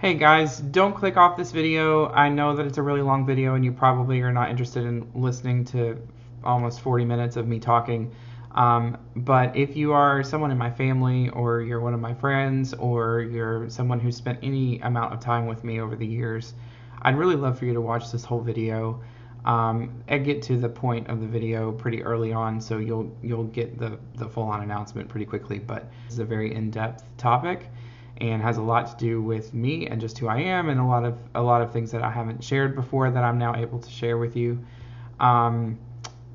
Hey guys, don't click off this video. I know that it's a really long video and you probably are not interested in listening to almost 40 minutes of me talking. But if you are someone in my family, or you're one of my friends, or you're someone who's spent any amount of time with me over the years, I'd really love for you to watch this whole video. I get to the point of the video pretty early on, so you'll get the full-on announcement pretty quickly, but it's a very in-depth topic and has a lot to do with me and just who I am, and a lot of things that I haven't shared before that I'm now able to share with you.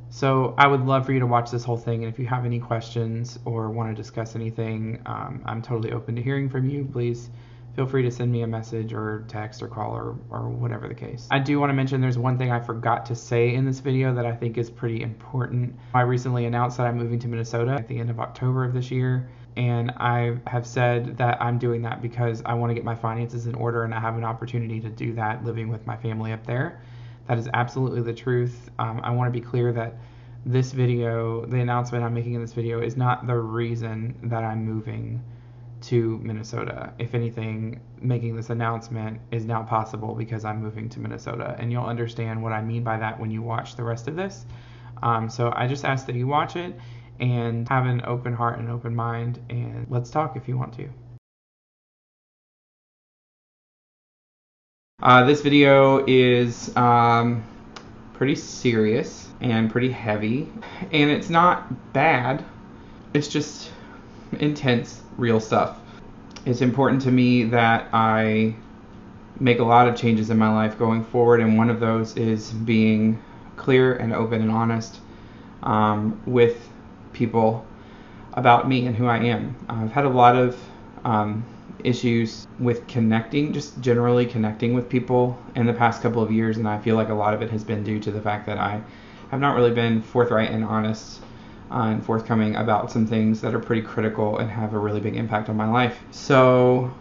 So I would love for you to watch this whole thing, and if you have any questions or want to discuss anything, I'm totally open to hearing from you. Please feel free to send me a message or text or call or whatever the case. I do want to mention there's one thing I forgot to say in this video that I think is pretty important. I recently announced that I'm moving to Minnesota at the end of October of this year, and I have said that I'm doing that because I want to get my finances in order and I have an opportunity to do that living with my family up there. That is absolutely the truth. I want to be clear that this video, the announcement I'm making in this video, is not the reason that I'm moving to Minnesota. If anything, making this announcement is now possible because I'm moving to Minnesota, and you'll understand what I mean by that when you watch the rest of this. So I just ask that you watch it and have an open heart and open mind, and let's talk if you want to. This video is pretty serious and pretty heavy, and it's not bad, it's just intense, real stuff. It's important to me that I make a lot of changes in my life going forward, and one of those is being clear and open and honest with people about me and who I am. I've had a lot of issues with connecting, just generally connecting with people in the past couple of years, and I feel like a lot of it has been due to the fact that I have not really been forthright and honest and forthcoming about some things that are pretty critical and have a really big impact on my life. So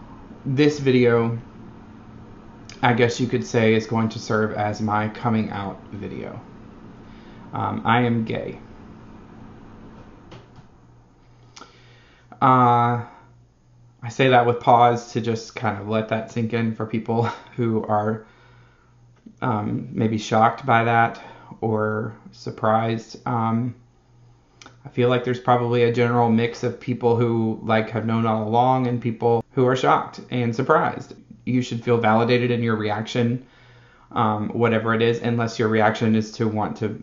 this video, I guess you could say, is going to serve as my coming out video. I am gay. I say that with pause to just kind of let that sink in for people who are maybe shocked by that or surprised. I feel like there's probably a general mix of people who have known all along and people who are shocked and surprised. You should feel validated in your reaction, whatever it is, unless your reaction is to want to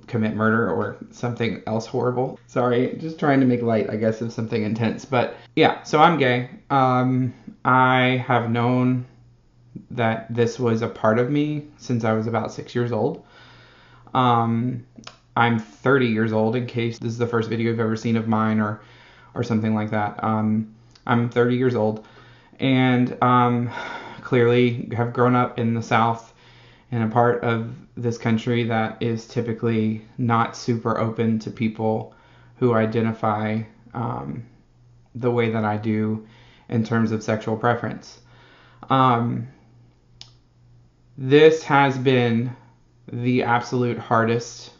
commit murder or something else horrible. Sorry, just trying to make light, I guess, of something intense. But yeah, so I'm gay. I have known that this was a part of me since I was about 6 years old. I'm 30 years old, in case this is the first video you've ever seen of mine or something like that. I'm 30 years old, and clearly have grown up in the South, in a part of this country that is typically not super open to people who identify the way that I do in terms of sexual preference. This has been the absolute hardest,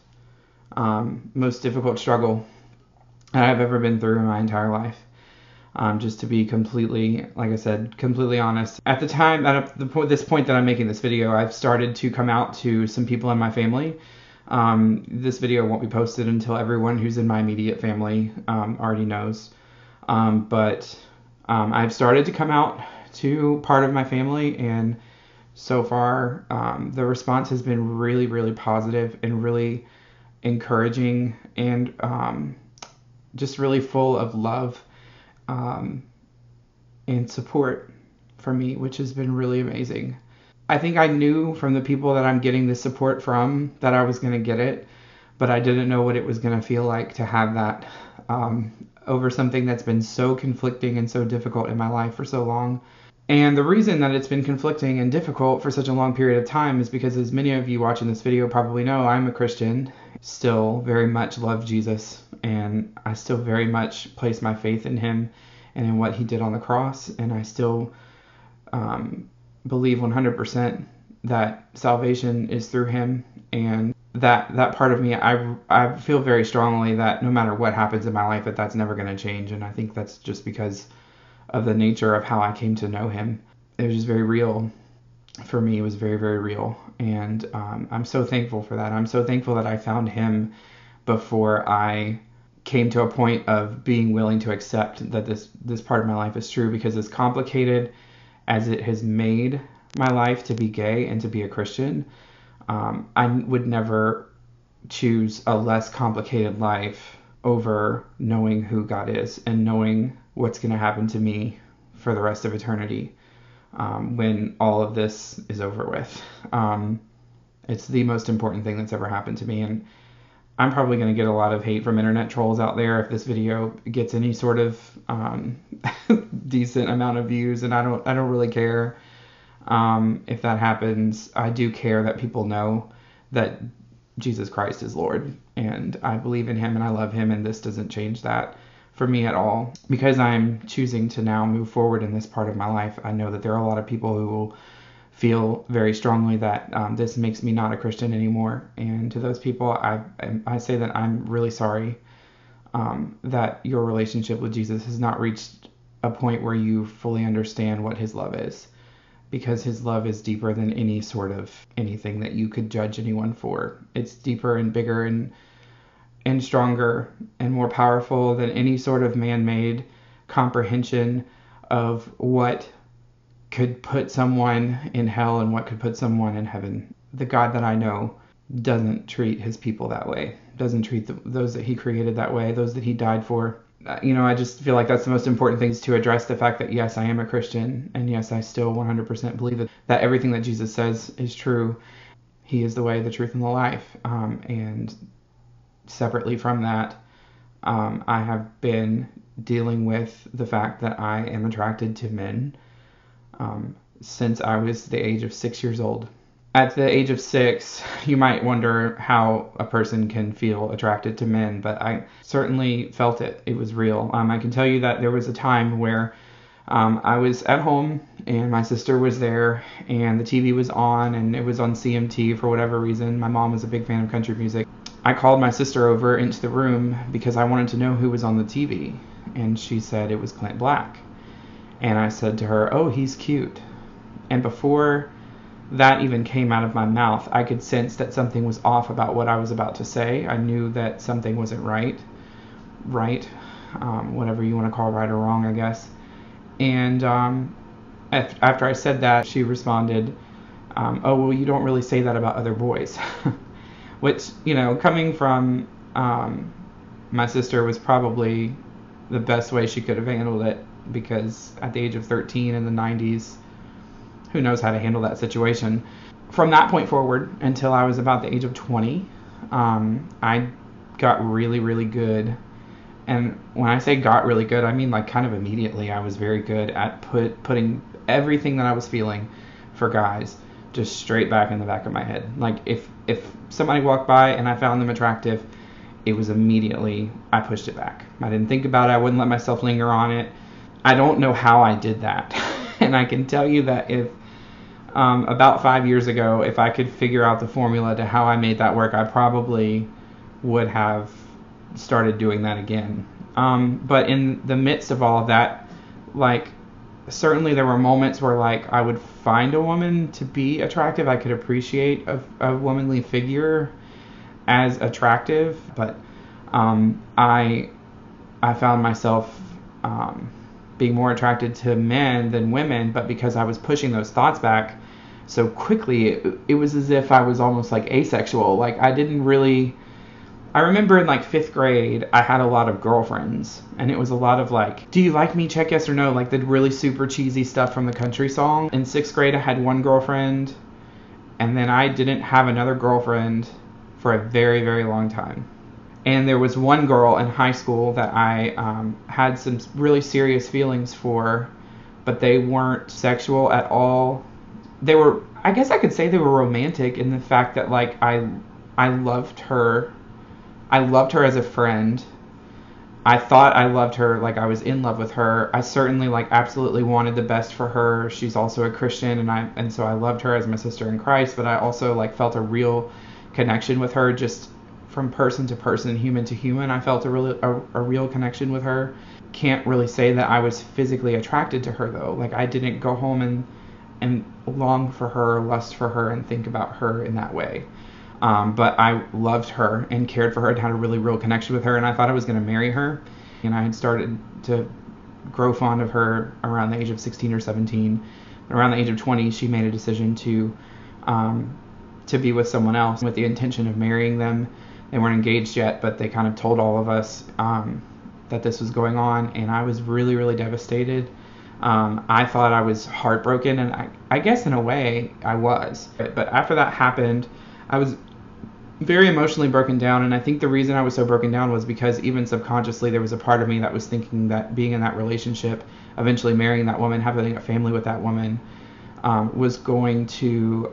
most difficult struggle that I've ever been through in my entire life. Just to be completely, like I said, completely honest. At the time, at this point that I'm making this video, I've started to come out to some people in my family. This video won't be posted until everyone who's in my immediate family already knows. But I've started to come out to part of my family, and so far the response has been really, really positive and really encouraging, and just really full of love and support for me, which has been really amazing. I think I knew from the people that I'm getting this support from that I was going to get it, but I didn't know what it was going to feel like to have that over something that's been so conflicting and so difficult in my life for so long. And the reason that it's been conflicting and difficult for such a long period of time is because, as many of you watching this video probably know, I'm a Christian, still very much love Jesus, and I still very much place my faith in him and in what he did on the cross, and I still believe 100% that salvation is through him, and that part of me, I feel very strongly that no matter what happens in my life, that's never going to change, and I think that's just because of the nature of how I came to know him. it was just very real. For me, it was very, very real. And I'm so thankful for that. I'm so thankful that I found him before I came to a point of being willing to accept that this part of my life is true, because as complicated as it has made my life to be gay and to be a Christian, I would never choose a less complicated life over knowing who God is and knowing what's going to happen to me for the rest of eternity when all of this is over with. It's the most important thing that's ever happened to me, and I'm probably going to get a lot of hate from internet trolls out there if this video gets any sort of decent amount of views, and I don't really care if that happens. I do care that people know that Jesus Christ is Lord, and I believe in him and I love him, and this doesn't change that for me at all. Because I'm choosing to now move forward in this part of my life, I know that there are a lot of people who will feel very strongly that this makes me not a Christian anymore. And to those people, I say that I'm really sorry that your relationship with Jesus has not reached a point where you fully understand what his love is, because his love is deeper than any sort of anything that you could judge anyone for. It's deeper and bigger and stronger and more powerful than any sort of man-made comprehension of what could put someone in hell and what could put someone in heaven. The God that I know doesn't treat his people that way, doesn't treat those that he created that way, those that he died for. I just feel like that's the most important thing, is to address the fact that yes, I am a Christian, and yes, I still 100% believe that everything that Jesus says is true. He is the way, the truth, and the life. And separately from that, I have been dealing with the fact that I am attracted to men since I was the age of 6 years old. At the age of 6, you might wonder how a person can feel attracted to men, but I certainly felt it. It was real. I can tell you that there was a time where I was at home and my sister was there and the TV was on, and it was on CMT for whatever reason. My mom was a big fan of country music. I called my sister over into the room because I wanted to know who was on the TV, and she said it was Clint Black. And I said to her, "Oh, he's cute." And before that even came out of my mouth, I could sense that something was off about what I was about to say. I knew that something wasn't right, whatever you want to call right or wrong, I guess. And after I said that, she responded, "Oh, well, you don't really say that about other boys." Which, coming from my sister, was probably the best way she could have handled it, because at the age of 13 in the 90s, who knows how to handle that situation. From that point forward until I was about the age of 20, I got really, really good. And when I say got really good, I mean like kind of immediately. I was very good at putting everything that I was feeling for guys just straight back in the back of my head. Like if somebody walked by and I found them attractive, it was immediately, I pushed it back. I didn't think about it. I wouldn't let myself linger on it. I don't know how I did that. And I can tell you that if about 5 years ago, if I could figure out the formula to how I made that work, I probably would have started doing that again. But in the midst of all of that, certainly there were moments where I would find a woman to be attractive. I could appreciate a womanly figure as attractive, but I found myself being more attracted to men than women. But because I was pushing those thoughts back so quickly, it was as if I was almost asexual. I didn't really. I remember in 5th grade, I had a lot of girlfriends, and it was a lot of "Do you like me? Check yes or no," the really super cheesy stuff from the country song. In 6th grade, I had one girlfriend, and then I didn't have another girlfriend for a very, very long time. And there was one girl in high school that I had some really serious feelings for, but they weren't sexual at all. They were, I guess I could say they were romantic in the fact that I loved her. I loved her as a friend. I thought I loved her, I was in love with her. I certainly absolutely wanted the best for her. She's also a Christian, and so I loved her as my sister in Christ, but I also felt a real connection with her, just from person to person, human to human. I felt a real connection with her. Can't really say that I was physically attracted to her though. I didn't go home and long for her, lust for her, and think about her in that way. But I loved her and cared for her and had a really real connection with her, and I thought I was going to marry her. And I had started to grow fond of her around the age of 16 or 17. Around the age of 20, she made a decision to be with someone else with the intention of marrying them. They weren't engaged yet, but they kind of told all of us that this was going on, and I was really, really devastated. I thought I was heartbroken, and I guess in a way I was. But after that happened, I was very emotionally broken down, and I think the reason I was so broken down was because even subconsciously there was a part of me that was thinking that being in that relationship, eventually marrying that woman, having a family with that woman, was going to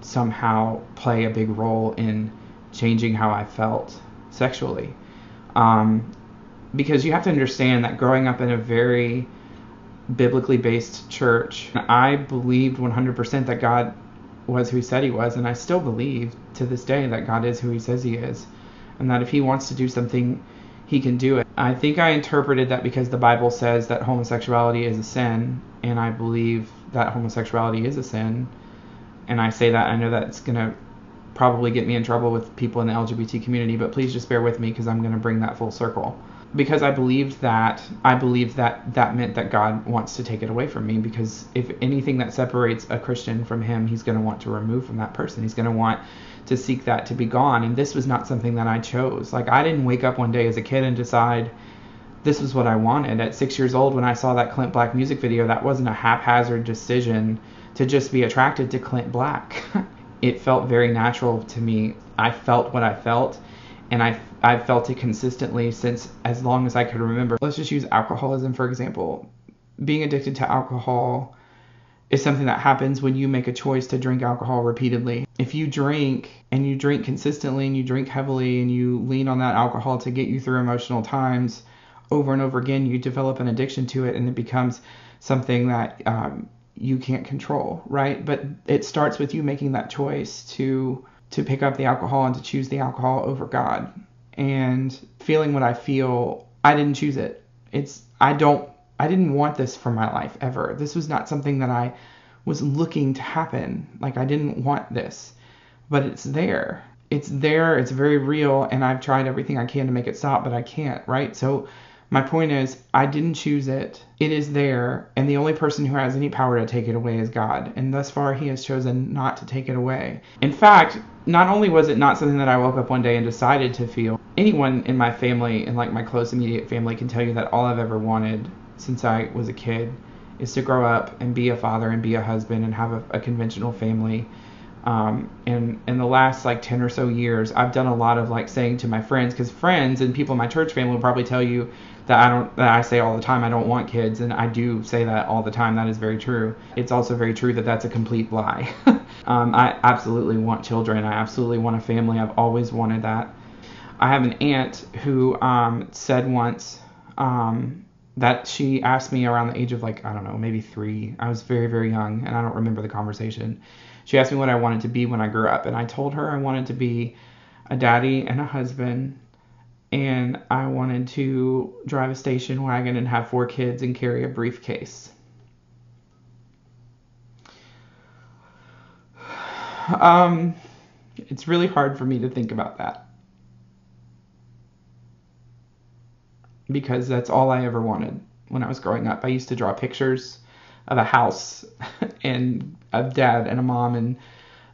somehow play a big role in changing how I felt sexually. Because you have to understand that growing up in a very biblically based church, I believed 100% that God was who he said he was, and I still believe to this day that God is who he says he is, and that if he wants to do something, he can do it. I think I interpreted that because the Bible says that homosexuality is a sin, and I believe that homosexuality is a sin, and I say that, I know that's going to probably get me in trouble with people in the LGBT community, but please just bear with me because I'm going to bring that full circle. Because I believed that meant that God wants to take it away from me, because if anything that separates a Christian from him, he's going to want to remove from that person. He's going to want to seek that to be gone. And this was not something that I chose. Like, I didn't wake up one day as a kid and decide this was what I wanted. At 6 years old, when I saw that Clint Black music video, that wasn't a haphazard decision to just be attracted to Clint Black. It felt very natural to me. I felt what I felt, and I've felt it consistently since as long as I could remember. Let's just use alcoholism, for example. Being addicted to alcohol is something that happens when you make a choice to drink alcohol repeatedly. If you drink, and you drink consistently, and you drink heavily, and you lean on that alcohol to get you through emotional times over and over again, you develop an addiction to it, and it becomes something that you can't control, right? But it starts with you making that choice to pick up the alcohol and to choose the alcohol over God. And feeling what I feel, I didn't choose it. I didn't want this for my life ever. This was not something that I was looking to happen. Like, I didn't want this, but it's there. It's there. It's very real. And I've tried everything I can to make it stop, but I can't, right? So my point is, I didn't choose it. It is there. And the only person who has any power to take it away is God. And thus far, he has chosen not to take it away. In fact, not only was it not something that I woke up one day and decided to feel, anyone in my family and like my close immediate family can tell you that all I've ever wanted since I was a kid is to grow up and be a father and be a husband and have a conventional family. And in the last like 10 or so years, I've done a lot of like saying to my friends, because friends and people in my church family will probably tell you that I say all the time I don't want kids, and I do say that all the time. That is very true. It's also very true that that's a complete lie. I absolutely want children. I absolutely want a family. I've always wanted that. I have an aunt who said once that she asked me around the age of like, I don't know, maybe 3. I was very, very young, and I don't remember the conversation. She asked me what I wanted to be when I grew up, and I told her I wanted to be a daddy and a husband, and I wanted to drive a station wagon and have 4 kids and carry a briefcase. It's really hard for me to think about that, because that's all I ever wanted when I was growing up. I used to draw pictures of a house and a dad and a mom and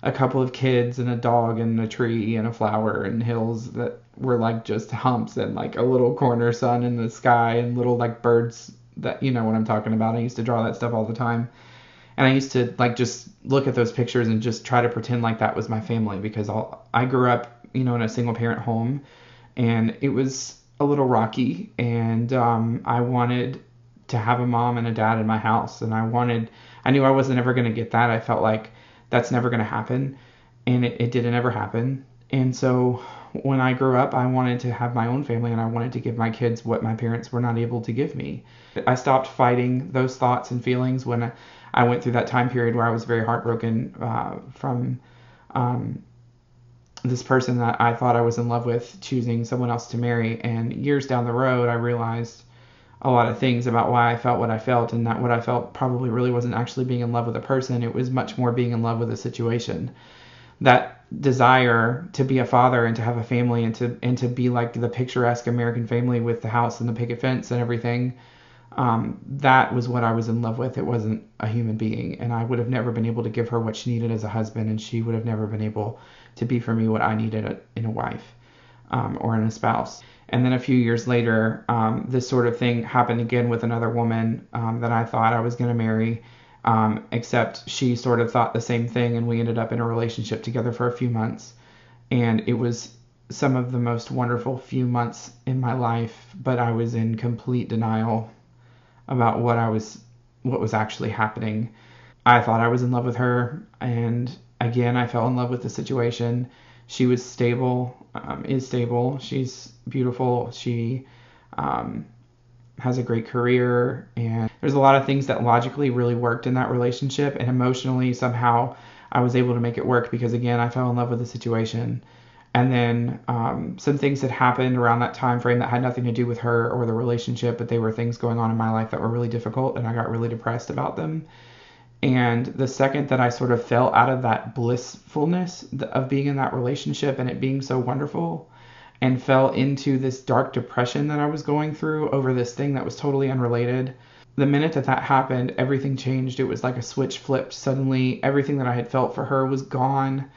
a couple of kids and a dog and a tree and a flower and hills that were like just humps and like a little corner sun in the sky and little like birds that, you know what I'm talking about. I used to draw that stuff all the time. And I used to like just look at those pictures and just try to pretend like that was my family, because I grew up, you know, in a single parent home, and it was a little rocky, and I wanted to have a mom and a dad in my house, and I knew I wasn't ever going to get that. I felt like that's never going to happen, and it didn't ever happen. And so when I grew up, I wanted to have my own family, and I wanted to give my kids what my parents were not able to give me. I stopped fighting those thoughts and feelings when I went through that time period where I was very heartbroken from this person that I thought I was in love with choosing someone else to marry. And years down the road, I realized a lot of things about why I felt what I felt, and that what I felt probably really wasn't actually being in love with a person. It was much more being in love with a situation. That desire to be a father and to have a family and to be like the picturesque American family with the house and the picket fence and everything, that was what I was in love with. It wasn't a human being, and I would have never been able to give her what she needed as a husband, and she would have never been able to be for me what I needed in a wife, or in a spouse. And then a few years later, this sort of thing happened again with another woman that I thought I was going to marry, except she sort of thought the same thing, and we ended up in a relationship together for a few months. And it was some of the most wonderful few months in my life, but I was in complete denial about what was actually happening. I thought I was in love with her, and again, I fell in love with the situation. She was stable, is stable. She's beautiful. She has a great career, and there's a lot of things that logically really worked in that relationship, and emotionally somehow I was able to make it work because, again, I fell in love with the situation. And then some things had happened around that time frame that had nothing to do with her or the relationship, but they were things going on in my life that were really difficult, and I got really depressed about them. And the second that I sort of fell out of that blissfulness of being in that relationship and it being so wonderful, and fell into this dark depression that I was going through over this thing that was totally unrelated, the minute that that happened, everything changed. It was like a switch flipped. Suddenly, everything that I had felt for her was gone.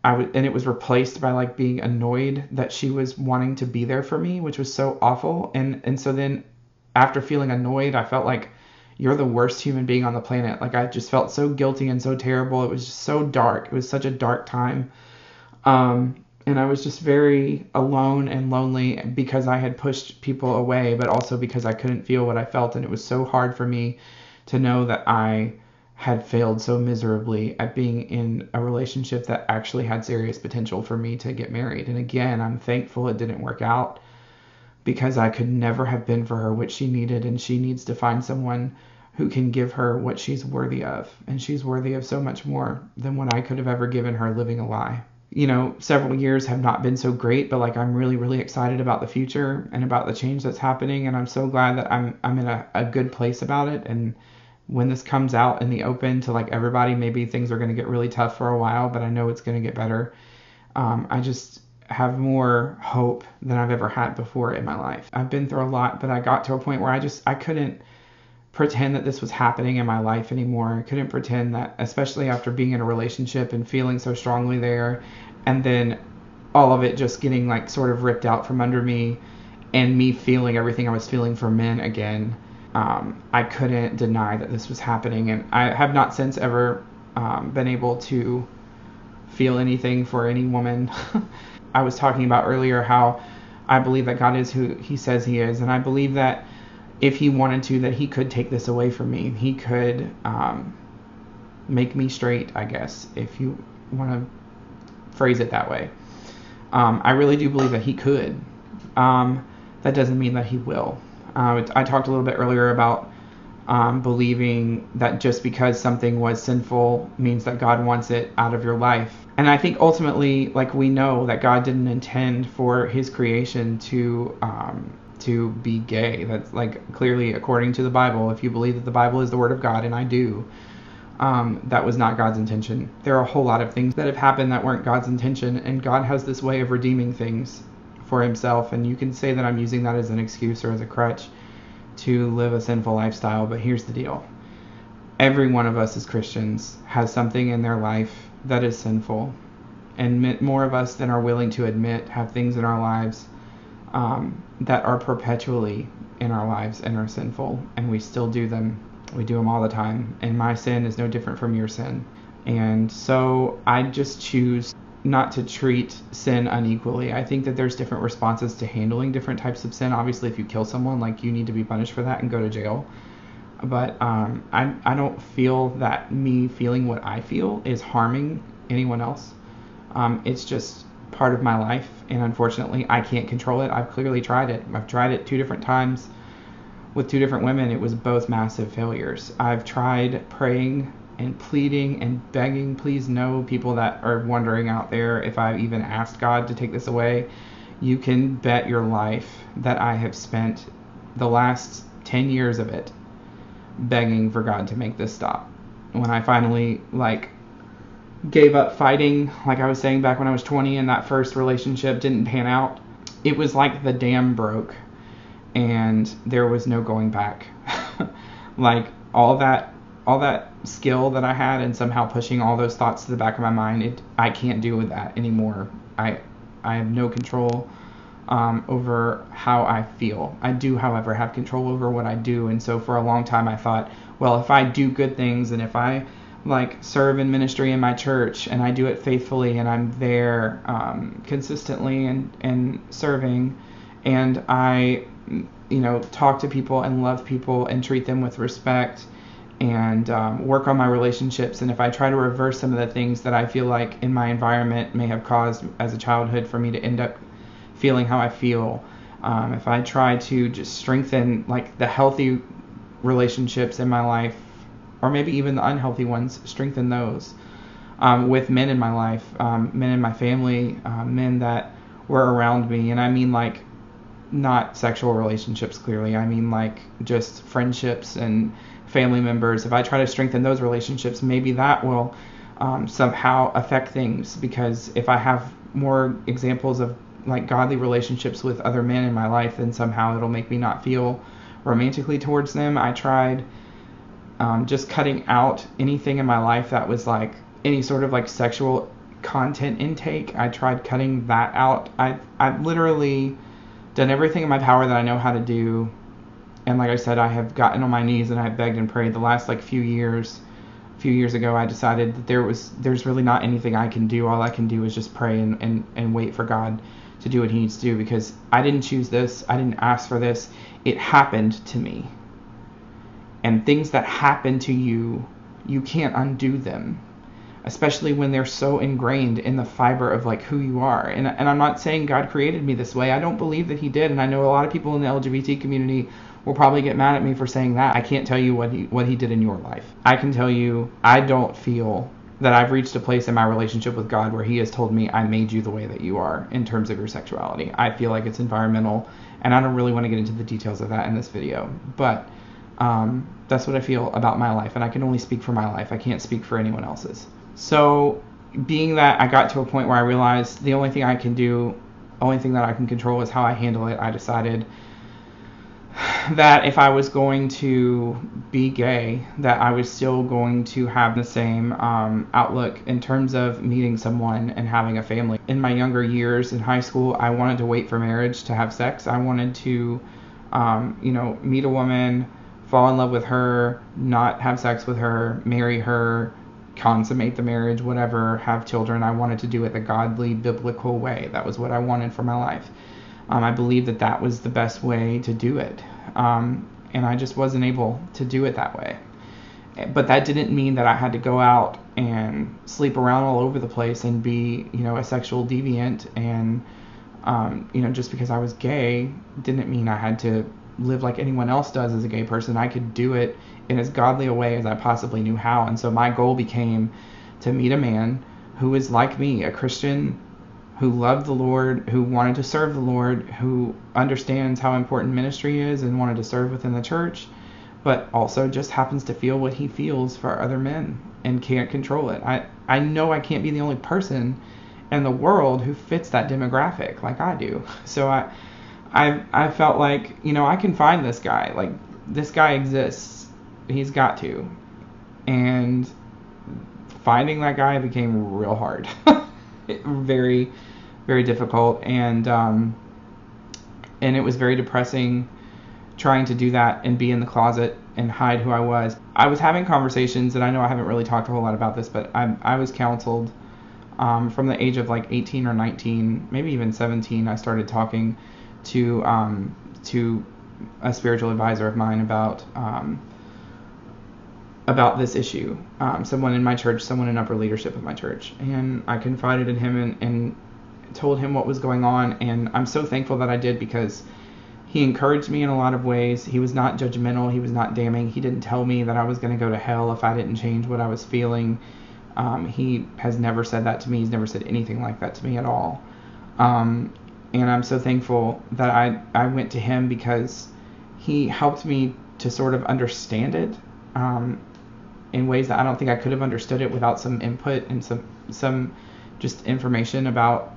And it was replaced by like being annoyed that she was wanting to be there for me, which was so awful. And so then after feeling annoyed, I felt like, you're the worst human being on the planet. Like, I just felt so guilty and so terrible. It was just so dark. It was such a dark time. And I was just very alone and lonely because I had pushed people away, but also because I couldn't feel what I felt. And it was so hard for me to know that I had failed so miserably at being in a relationship that actually had serious potential for me to get married. And again, I'm thankful it didn't work out, because I could never have been for her what she needed, and she needs to find someone who can give her what she's worthy of. And she's worthy of so much more than what I could have ever given her living a lie. You know, several years have not been so great, but like, I'm really, really excited about the future and about the change that's happening. And I'm so glad that I'm in a good place about it. And when this comes out in the open to like everybody, maybe things are going to get really tough for a while, but I know it's going to get better. I just have more hope than I've ever had before in my life. I've been through a lot, but I got to a point where I couldn't pretend that this was happening in my life anymore. I couldn't pretend that, especially after being in a relationship and feeling so strongly there, and then all of it just getting like sort of ripped out from under me, and me feeling everything I was feeling for men again. I couldn't deny that this was happening, and I have not since ever been able to feel anything for any woman. I was talking about earlier how I believe that God is who he says he is, and I believe that if he wanted to, that he could take this away from me. He could make me straight, I guess, if you want to phrase it that way. I really do believe that he could. That doesn't mean that he will. I talked a little bit earlier about believing that just because something was sinful means that God wants it out of your life. And I think ultimately, like, we know that God didn't intend for his creation to be gay. That's like clearly according to the Bible. If you believe that the Bible is the word of God, and I do, that was not God's intention. There are a whole lot of things that have happened that weren't God's intention, and God has this way of redeeming things for himself. And you can say that I'm using that as an excuse or as a crutch to live a sinful lifestyle, but here's the deal. Every one of us as Christians has something in their life that is sinful, and more of us than are willing to admit have things in our lives that are perpetually in our lives and are sinful, and we still do them. We do them all the time, and my sin is no different from your sin. And so I just choose not to treat sin unequally. I think that there's different responses to handling different types of sin. Obviously, if you kill someone, like, you need to be punished for that and go to jail. But I don't feel that me feeling what I feel is harming anyone else. It's just part of my life, and unfortunately, I can't control it. I've clearly tried it. I've tried it 2 different times with 2 different women. It was both massive failures. I've tried praying and pleading and begging. Please know, people that are wondering out there, if I've even asked God to take this away, you can bet your life that I have spent the last 10 years of it begging for God to make this stop. When I finally gave up fighting, like I was saying back when I was 20 and that first relationship didn't pan out, it was like the dam broke and there was no going back. Like all that skill that I had and somehow pushing all those thoughts to the back of my mind, I can't do with that anymore. I have no control over how I feel. I do, however, have control over what I do. And so for a long time I thought, well, if I do good things and if I serve in ministry in my church and I do it faithfully and I'm there consistently and serving, and I talk to people and love people and treat them with respect and work on my relationships, and if I try to reverse some of the things that I feel like in my environment may have caused as a childhood for me to end up feeling how I feel, if I try to just strengthen the healthy relationships in my life, or maybe even the unhealthy ones, strengthen those with men in my life, men in my family, men that were around me. And I mean not sexual relationships clearly, I mean just friendships and family members. If I try to strengthen those relationships, maybe that will somehow affect things, because if I have more examples of godly relationships with other men in my life, then somehow it'll make me not feel romantically towards them. I tried just cutting out anything in my life that was any sort of sexual content intake. I tried cutting that out. I've literally done everything in my power that I know how to do, and like I said, I have gotten on my knees and I've begged and prayed. The last few years ago, I decided that there's really not anything I can do. All I can do is just pray and wait for God to do what he needs to do, because I didn't choose this. I didn't ask for this. It happened to me. And things that happen to you, you can't undo them, especially when they're so ingrained in the fiber of who you are. And I'm not saying God created me this way. I don't believe that he did. And I know a lot of people in the LGBT community will probably get mad at me for saying that. I can't tell you what he did in your life. I can tell you, I don't feel that I've reached a place in my relationship with God where he has told me, I made you the way that you are in terms of your sexuality. I feel like it's environmental, and I don't really want to get into the details of that in this video. But that's what I feel about my life, and I can only speak for my life. I can't speak for anyone else's. So being that I got to a point where I realized the only thing I can do, the only thing that I can control is how I handle it, I decided that if I was going to be gay, that I was still going to have the same outlook in terms of meeting someone and having a family. In my younger years in high school, I wanted to wait for marriage to have sex. I wanted to, meet a woman, fall in love with her, not have sex with her, marry her, consummate the marriage, whatever, have children. I wanted to do it the godly, biblical way. That was what I wanted for my life. I believed that was the best way to do it. And I just wasn't able to do it that way. But that didn't mean that I had to go out and sleep around all over the place and be, a sexual deviant. And, just because I was gay didn't mean I had to live like anyone else does as a gay person. I could do it in as godly a way as I possibly knew how. And so my goal became to meet a man who is like me, a Christian, who loved the Lord, who wanted to serve the Lord, who understands how important ministry is and wanted to serve within the church, but also just happens to feel what he feels for other men and can't control it. I know I can't be the only person in the world who fits that demographic like I do. So I felt like, I can find this guy. This guy exists. He's got to. And finding that guy became real hard. Very, very difficult. And it was very depressing trying to do that and be in the closet and hide who I was. I was having conversations, and I know I haven't really talked a whole lot about this, but I was counseled from the age of 18 or 19, maybe even 17. I started talking to a spiritual advisor of mine about this issue, someone in my church, someone in upper leadership of my church. And I confided in him and told him what was going on. And I'm so thankful that I did, because he encouraged me in a lot of ways. He was not judgmental. He was not damning. He didn't tell me that I was going to go to hell if I didn't change what I was feeling. He has never said that to me. He's never said anything like that to me at all. And I'm so thankful that I went to him, because he helped me to sort of understand it in ways that I don't think I could have understood it without some input and some just information about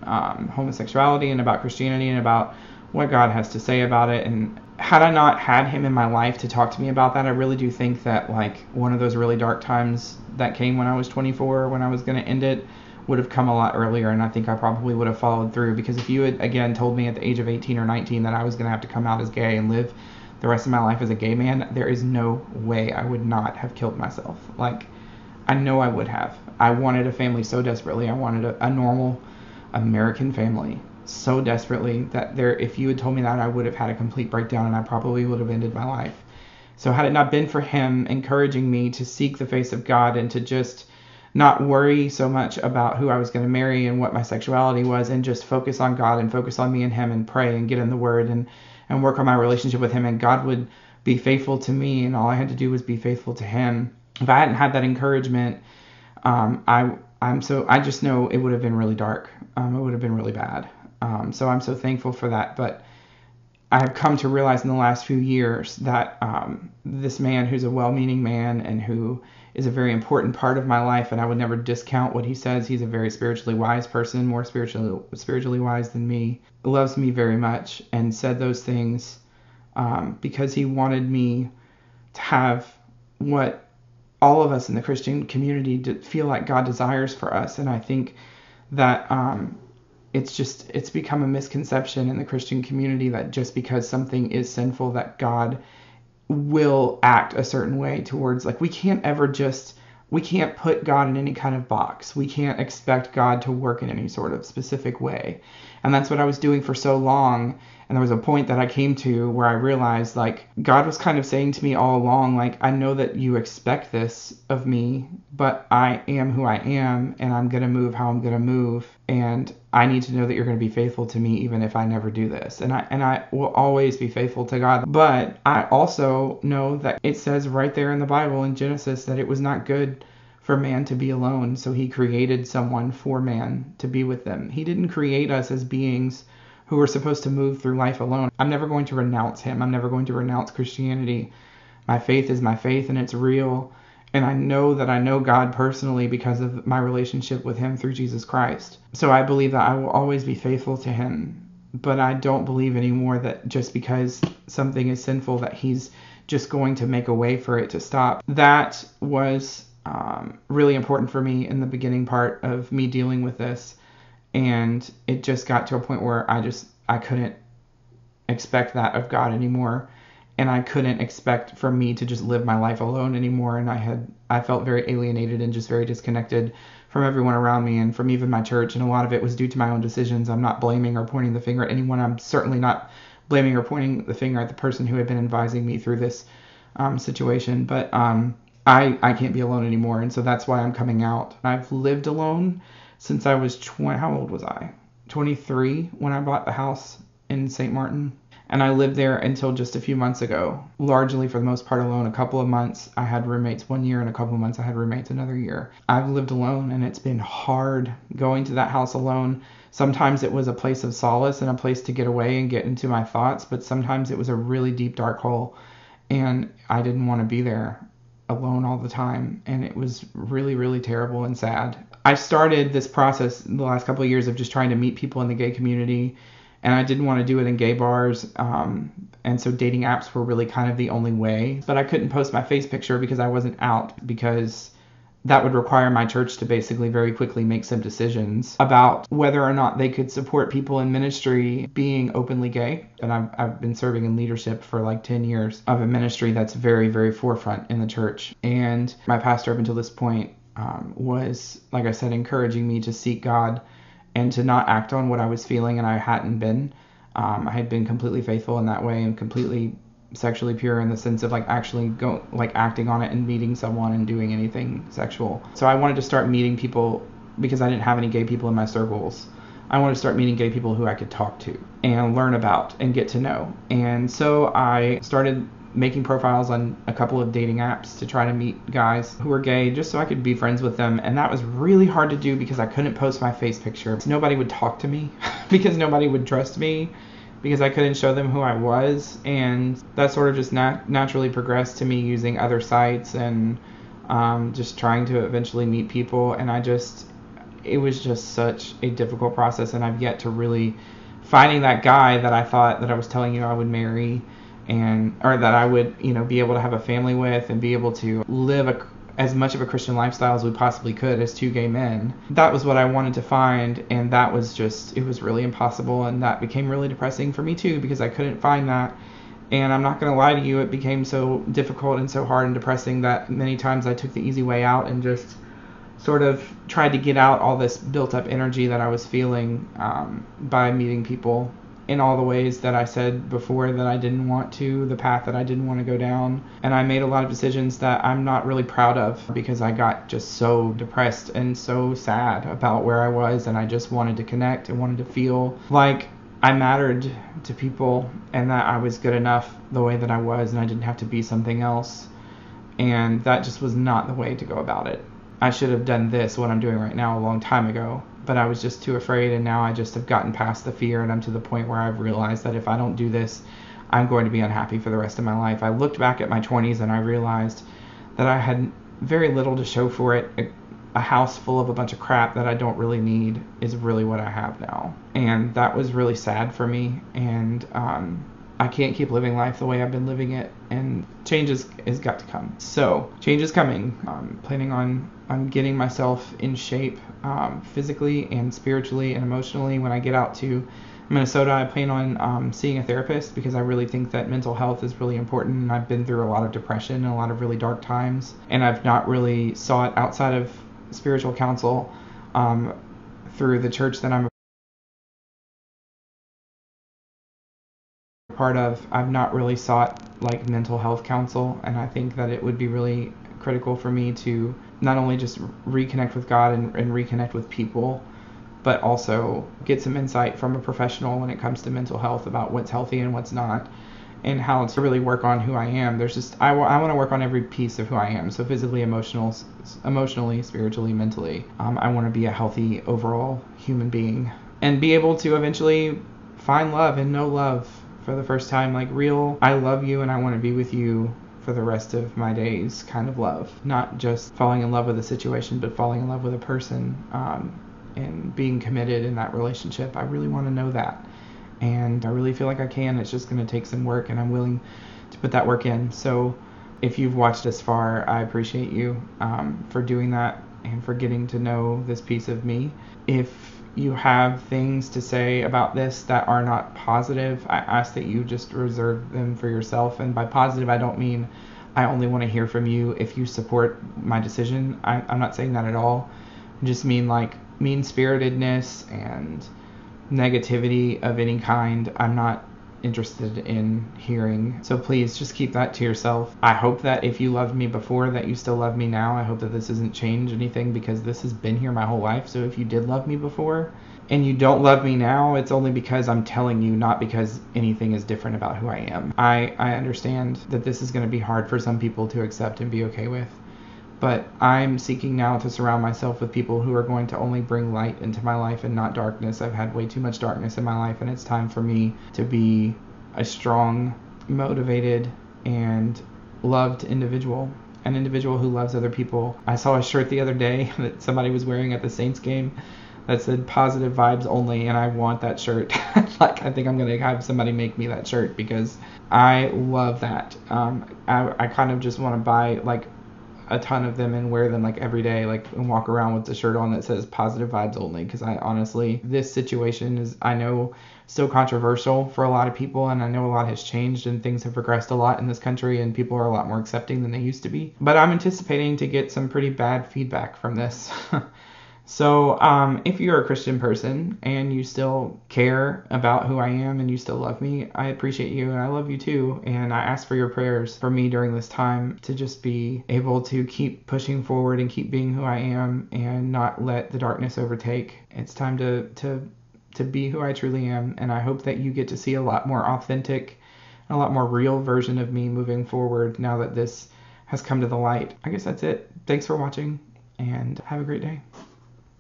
homosexuality and about Christianity and about what God has to say about it. And had I not had him in my life to talk to me about that, I really do think that like one of those really dark times that came when I was 24, when I was going to end it, would have come a lot earlier, and I think I probably would have followed through, because if you had again told me at the age of 18 or 19 that I was going to have to come out as gay and live the rest of my life as a gay man, there is no way I would not have killed myself. Like, I know I would have. I wanted a family so desperately. I wanted a normal American family so desperately that if you had told me that, I would have had a complete breakdown and I probably would have ended my life. So had it not been for him encouraging me to seek the face of God and to just not worry so much about who I was going to marry and what my sexuality was, and just focus on God and focus on me and him and pray and get in the Word and work on my relationship with him, and God would be faithful to me, and all I had to do was be faithful to him. If I hadn't had that encouragement, I just know it would have been really dark. It would have been really bad. So I'm so thankful for that. But I have come to realize in the last few years that this man, who's a well-meaning man and who is a very important part of my life, and I would never discount what he says. He's a very spiritually wise person, more spiritually wise than me, loves me very much, and said those things because he wanted me to have what all of us in the Christian community feel like God desires for us. And I think that it's become a misconception in the Christian community that just because something is sinful, that God will act a certain way towards, like, we can't put God in any kind of box. We can't expect God to work in any sort of specific way. And that's what I was doing for so long. And there was a point that I came to where I realized, like, God was kind of saying to me all along, like, I know that you expect this of me, but I am who I am, and I'm going to move how I'm going to move. And I need to know that you're going to be faithful to me even if I never do this. And I will always be faithful to God. But I also know that it says right there in the Bible in Genesis that it was not good for man to be alone. So he created someone for man to be with them. He didn't create us as beings who are supposed to move through life alone. I'm never going to renounce him. I'm never going to renounce Christianity. My faith is my faith, and it's real. And I know that I know God personally because of my relationship with him through Jesus Christ. So I believe that I will always be faithful to him. But I don't believe anymore that just because something is sinful that he's just going to make a way for it to stop. That was really important for me in the beginning part of me dealing with this. And it just got to a point where I couldn't expect that of God anymore. And I couldn't expect for me to just live my life alone anymore. And I felt very alienated and just very disconnected from everyone around me and from even my church. And a lot of it was due to my own decisions. I'm not blaming or pointing the finger at anyone. I'm certainly not blaming or pointing the finger at the person who had been advising me through this situation. But I can't be alone anymore. And so that's why I'm coming out. I've lived alone since I was how old was I? 23 when I bought the house in St. Martin. And I lived there until just a few months ago, largely for the most part alone. A couple of months I had roommates 1 year, and a couple of months I had roommates another year. I've lived alone, and it's been hard going to that house alone. Sometimes it was a place of solace and a place to get away and get into my thoughts, but sometimes it was a really deep, dark hole, and I didn't want to be there alone all the time, and it was really, really terrible and sad. I started this process in the last couple of years of just trying to meet people in the gay community, and I didn't want to do it in gay bars, and so dating apps were really kind of the only way. But I couldn't post my face picture because I wasn't out, because that would require my church to basically very quickly make some decisions about whether or not they could support people in ministry being openly gay. And I've been serving in leadership for like 10 years of a ministry that's very, very forefront in the church. And my pastor up until this point was, like I said, encouraging me to seek God and to not act on what I was feeling, and I hadn't been. I had been completely faithful in that way and completely sexually pure in the sense of like actually acting on it and meeting someone and doing anything sexual. So I wanted to start meeting people because I didn't have any gay people in my circles. I wanted to start meeting gay people who I could talk to and learn about and get to know. And so I started making profiles on a couple of dating apps to try to meet guys who were gay just so I could be friends with them. And that was really hard to do because I couldn't post my face picture. Nobody would talk to me because nobody would trust me. because I couldn't show them who I was. And that sort of just naturally progressed to me using other sites and just trying to eventually meet people. And it was just such a difficult process, and I've yet to really finding that guy that I thought that I was telling you I would marry, or that I would, be able to have a family with and be able to live as much of a Christian lifestyle as we possibly could as two gay men. That was what I wanted to find, and it was really impossible, and that became really depressing for me too, because I couldn't find that. And I'm not going to lie to you, it became so difficult and so hard and depressing that many times I took the easy way out and just sort of tried to get out all this built up energy that I was feeling by meeting people in all the ways that I said before that I didn't want to, the path that I didn't want to go down. And I made a lot of decisions that I'm not really proud of, because I got just so depressed and so sad about where I was, and I just wanted to connect and wanted to feel like I mattered to people and that I was good enough the way that I was, and I didn't have to be something else. And that just was not the way to go about it. I should have done what I'm doing right now, a long time ago, but I was just too afraid, and now I just have gotten past the fear, and I'm to the point where I've realized that if I don't do this, I'm going to be unhappy for the rest of my life. I looked back at my 20s and I realized that I had very little to show for it. A house full of a bunch of crap that I don't really need is really what I have now, and that was really sad for me. And I can't keep living life the way I've been living it, and change has got to come. So change is coming. I'm planning on getting myself in shape physically and spiritually and emotionally. When I get out to Minnesota, I plan on seeing a therapist, because I really think that mental health is really important. And I've been through a lot of depression and a lot of really dark times, and I've not really sought outside of spiritual counsel through the church that I'm part of. I've not really sought like mental health counsel, and I think that it would be really critical for me to not only just reconnect with God and reconnect with people, but also get some insight from a professional when it comes to mental health about what's healthy and what's not, and how to really work on who I am. I want to work on every piece of who I am. So physically, emotionally, spiritually, mentally. I want to be a healthy overall human being and be able to eventually find love and know love for the first time, like real, I love you and I want to be with you for the rest of my days kind of love. Not just falling in love with a situation, but falling in love with a person, and being committed in that relationship. I really want to know that, and I really feel like I can. It's just going to take some work, and I'm willing to put that work in. So if you've watched this far, I appreciate you for doing that and for getting to know this piece of me. If you have things to say about this that are not positive, I ask that you just reserve them for yourself. And by positive, I don't mean I only want to hear from you if you support my decision. I'm not saying that at all. I just mean like mean-spiritedness and negativity of any kind, I'm not interested in hearing. So please just keep that to yourself. I hope that if you loved me before, that you still love me now. I hope that this doesn't change anything, because this has been here my whole life. So if you did love me before and you don't love me now, it's only because I'm telling you, not because anything is different about who I am. I understand that this is going to be hard for some people to accept and be okay with, but I'm seeking now to surround myself with people who are going to only bring light into my life and not darkness. I've had way too much darkness in my life, and it's time for me to be a strong, motivated, and loved individual. An individual who loves other people. I saw a shirt the other day that somebody was wearing at the Saints game that said positive vibes only, and I want that shirt. Like, I think I'm going to have somebody make me that shirt, because I love that. I kind of just want to buy like a ton of them and wear them like every day, like, and walk around with the shirt on that says positive vibes only, because I honestly, this situation is, I know, still controversial for a lot of people, and I know a lot has changed and things have progressed a lot in this country and people are a lot more accepting than they used to be, but I'm anticipating to get some pretty bad feedback from this. So if you're a Christian person and you still care about who I am and you still love me, I appreciate you and I love you too. And I ask for your prayers for me during this time to just be able to keep pushing forward and keep being who I am and not let the darkness overtake. It's time to be who I truly am. And I hope that you get to see a lot more authentic, a lot more real version of me moving forward now that this has come to the light. I guess that's it. Thanks for watching and have a great day.